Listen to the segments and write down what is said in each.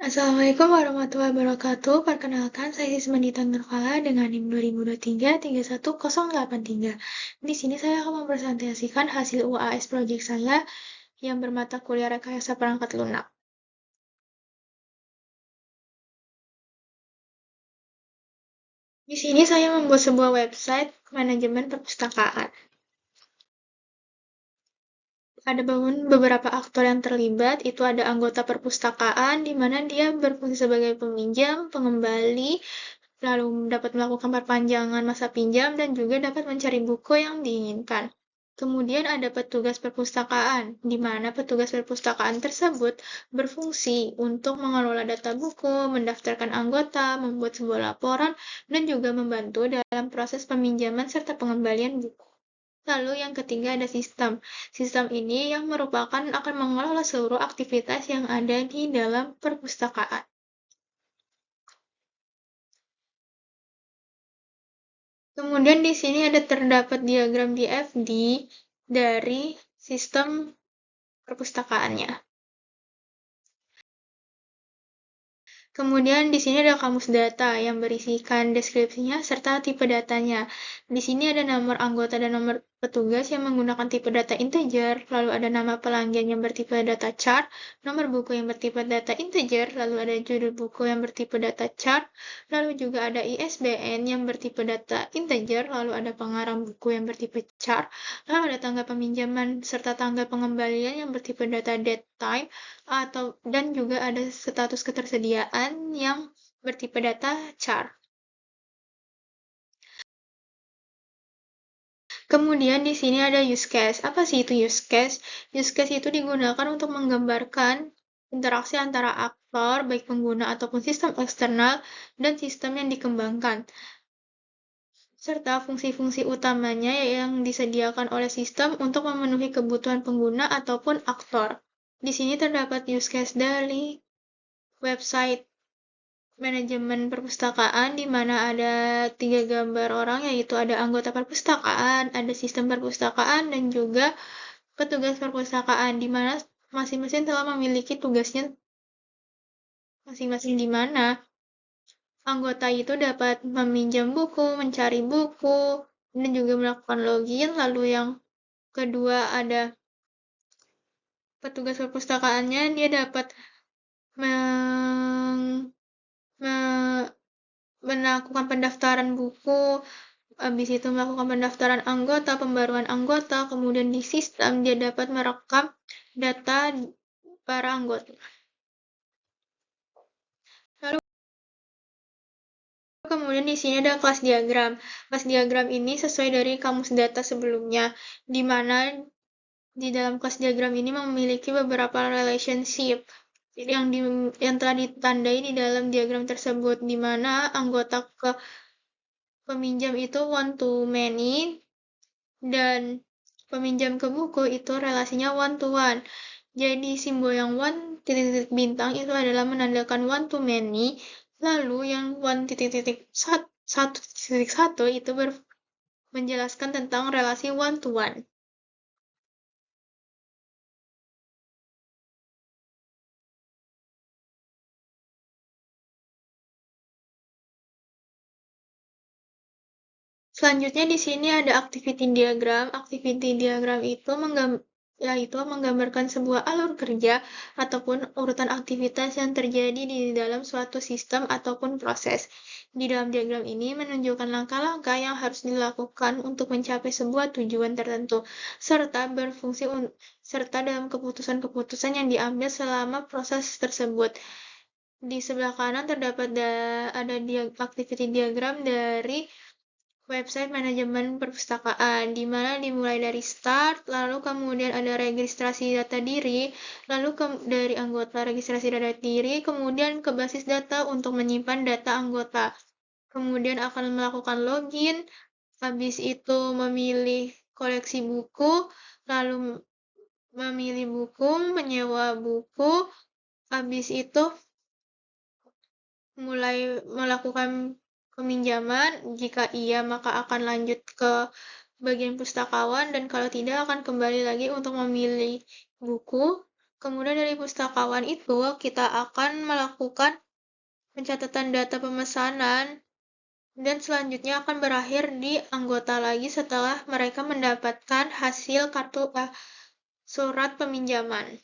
Assalamualaikum warahmatullahi wabarakatuh. Perkenalkan, saya Sismandita Nurfala dengan NIM 2023-31083. Di sini saya akan mempresentasikan hasil UAS proyek saya yang bermata kuliah rekayasa perangkat lunak. Di sini saya membuat sebuah website manajemen perpustakaan. Ada beberapa aktor yang terlibat, itu ada anggota perpustakaan, di mana dia berfungsi sebagai peminjam, pengembali, lalu dapat melakukan perpanjangan masa pinjam, dan juga dapat mencari buku yang diinginkan. Kemudian ada petugas perpustakaan, di mana petugas perpustakaan tersebut berfungsi untuk mengelola data buku, mendaftarkan anggota, membuat sebuah laporan, dan juga membantu dalam proses peminjaman serta pengembalian buku. Lalu yang ketiga ada sistem. Sistem ini yang merupakan akan mengelola seluruh aktivitas yang ada di dalam perpustakaan. Kemudian di sini ada terdapat diagram DFD dari sistem perpustakaannya. Kemudian di sini ada kamus data yang berisikan deskripsinya serta tipe datanya. Di sini ada nomor anggota dan nomor petugas yang menggunakan tipe data integer, lalu ada nama pelanggan yang bertipe data chart, nomor buku yang bertipe data integer, lalu ada judul buku yang bertipe data chart, lalu juga ada ISBN yang bertipe data integer, lalu ada pengarang buku yang bertipe chart, lalu ada tanggal peminjaman serta tanggal pengembalian yang bertipe data date time, dan juga ada status ketersediaan yang bertipe data chart. Kemudian di sini ada use case. Apa sih itu use case? Use case itu digunakan untuk menggambarkan interaksi antara aktor, baik pengguna ataupun sistem eksternal, dan sistem yang dikembangkan, serta fungsi-fungsi utamanya yang disediakan oleh sistem untuk memenuhi kebutuhan pengguna ataupun aktor. Di sini terdapat use case dari website manajemen perpustakaan, di mana ada 3 gambar orang, yaitu ada anggota perpustakaan, ada sistem perpustakaan, dan juga petugas perpustakaan, di mana masing-masing telah memiliki tugasnya masing-masing, di mana anggota itu dapat meminjam buku, mencari buku, dan juga melakukan login. Lalu yang kedua ada petugas perpustakaannya, dia dapat melakukan pendaftaran buku, habis itu melakukan pendaftaran anggota, pembaruan anggota, kemudian di sistem dia dapat merekam data para anggota. Lalu kemudian di sini ada kelas diagram. Kelas diagram ini sesuai dari kamus data sebelumnya, di mana di dalam kelas diagram ini memiliki beberapa relationship yang telah ditandai di dalam diagram tersebut, di mana anggota ke peminjam itu one to many, dan peminjam ke buku itu relasinya one to one. Jadi simbol yang one titik-titik bintang itu adalah menandakan one to many, lalu yang one titik-titik satu titik satu itu menjelaskan tentang relasi one to one. Selanjutnya di sini ada activity diagram. Activity diagram itu menggambarkan sebuah alur kerja ataupun urutan aktivitas yang terjadi di dalam suatu sistem ataupun proses. Di dalam diagram ini menunjukkan langkah-langkah yang harus dilakukan untuk mencapai sebuah tujuan tertentu, serta dalam keputusan-keputusan yang diambil selama proses tersebut. Di sebelah kanan terdapat ada activity diagram dari website manajemen perpustakaan, di mana dimulai dari start, lalu kemudian ada registrasi data diri, lalu dari anggota registrasi data diri, kemudian ke basis data untuk menyimpan data anggota. Kemudian akan melakukan login, habis itu memilih koleksi buku, lalu memilih buku, menyewa buku, habis itu mulai melakukan peminjaman. Jika iya, maka akan lanjut ke bagian pustakawan, dan kalau tidak akan kembali lagi untuk memilih buku. Kemudian dari pustakawan itu, kita akan melakukan pencatatan data pemesanan dan selanjutnya akan berakhir di anggota lagi setelah mereka mendapatkan hasil surat peminjaman.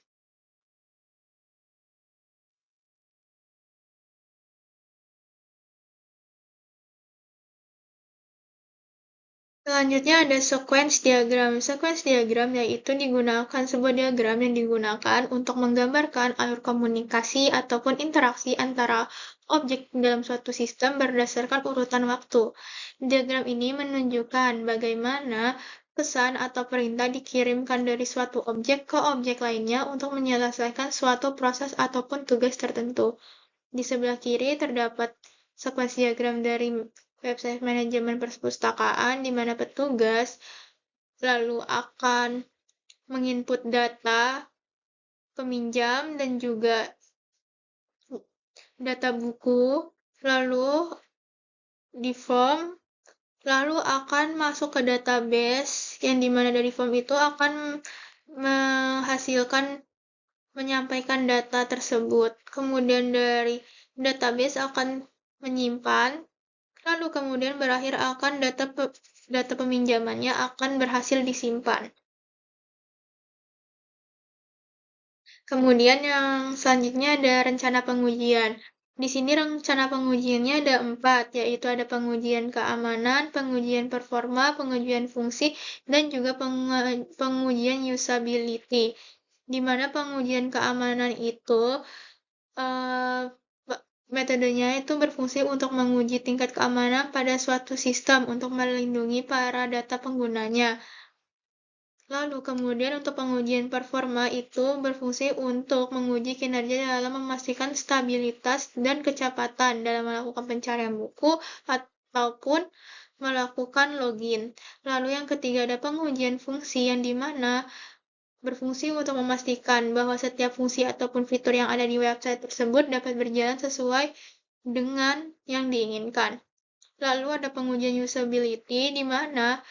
Selanjutnya ada sequence diagram. Sequence diagram yaitu sebuah diagram yang digunakan untuk menggambarkan alur komunikasi ataupun interaksi antara objek dalam suatu sistem berdasarkan urutan waktu. Diagram ini menunjukkan bagaimana pesan atau perintah dikirimkan dari suatu objek ke objek lainnya untuk menyelesaikan suatu proses ataupun tugas tertentu. Di sebelah kiri terdapat sequence diagram dari website manajemen perpustakaan di mana petugas lalu akan menginput data peminjam dan juga data buku, lalu di form, lalu akan masuk ke database yang dimana dari form itu akan menyampaikan data tersebut. Kemudian dari database akan menyimpan, lalu kemudian berakhir akan data peminjamannya akan berhasil disimpan. Kemudian yang selanjutnya ada rencana pengujian. Di sini rencana pengujiannya ada 4, yaitu ada pengujian keamanan, pengujian performa, pengujian fungsi, dan juga pengujian usability. Di mana pengujian keamanan itu metodenya itu berfungsi untuk menguji tingkat keamanan pada suatu sistem untuk melindungi para data penggunanya. Lalu kemudian untuk pengujian performa itu berfungsi untuk menguji kinerja dalam memastikan stabilitas dan kecepatan dalam melakukan pencarian buku ataupun melakukan login. Lalu yang ketiga ada pengujian fungsi yang dimana berfungsi untuk memastikan bahwa setiap fungsi ataupun fitur yang ada di website tersebut dapat berjalan sesuai dengan yang diinginkan. Lalu ada pengujian usability di mana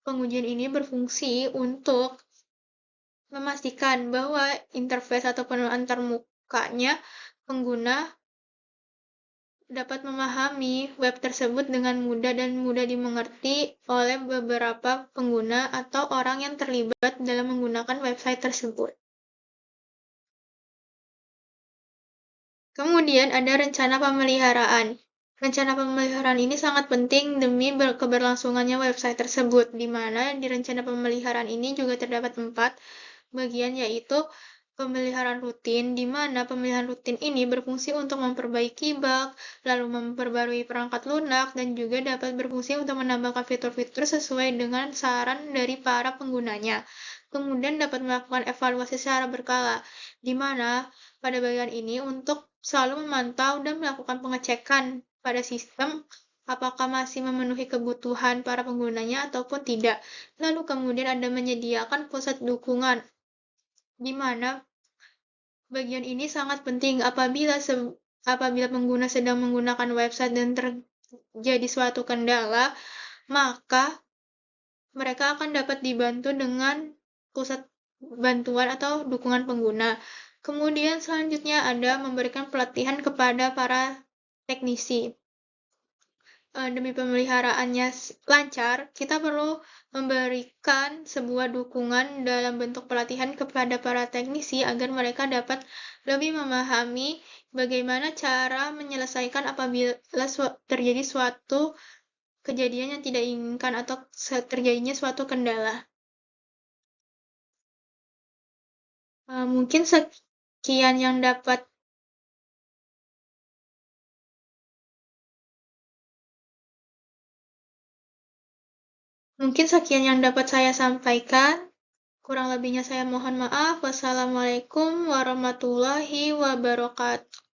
pengujian ini berfungsi untuk memastikan bahwa interface ataupun antarmukanya pengguna dapat memahami web tersebut dengan mudah dan mudah dimengerti oleh beberapa pengguna atau orang yang terlibat dalam menggunakan website tersebut. Kemudian ada rencana pemeliharaan. Rencana pemeliharaan ini sangat penting demi keberlangsungannya website tersebut, di mana di rencana pemeliharaan ini juga terdapat 4 bagian, yaitu pemeliharaan rutin, di mana pemeliharaan rutin ini berfungsi untuk memperbaiki bug, lalu memperbarui perangkat lunak, dan juga dapat berfungsi untuk menambahkan fitur-fitur sesuai dengan saran dari para penggunanya. Kemudian dapat melakukan evaluasi secara berkala, di mana pada bagian ini untuk selalu memantau dan melakukan pengecekan pada sistem apakah masih memenuhi kebutuhan para penggunanya ataupun tidak. Lalu kemudian ada menyediakan pusat dukungan, di mana bagian ini sangat penting apabila pengguna sedang menggunakan website dan terjadi suatu kendala, maka mereka akan dapat dibantu dengan pusat bantuan atau dukungan pengguna. Kemudian selanjutnya ada memberikan pelatihan kepada para teknisi. Demi pemeliharaannya lancar, kita perlu memberikan sebuah dukungan dalam bentuk pelatihan kepada para teknisi agar mereka dapat lebih memahami bagaimana cara menyelesaikan apabila terjadi suatu kejadian yang tidak diinginkan atau terjadinya suatu kendala. Mungkin sekian yang dapat saya sampaikan. Kurang lebihnya saya mohon maaf. Wassalamualaikum warahmatullahi wabarakatuh.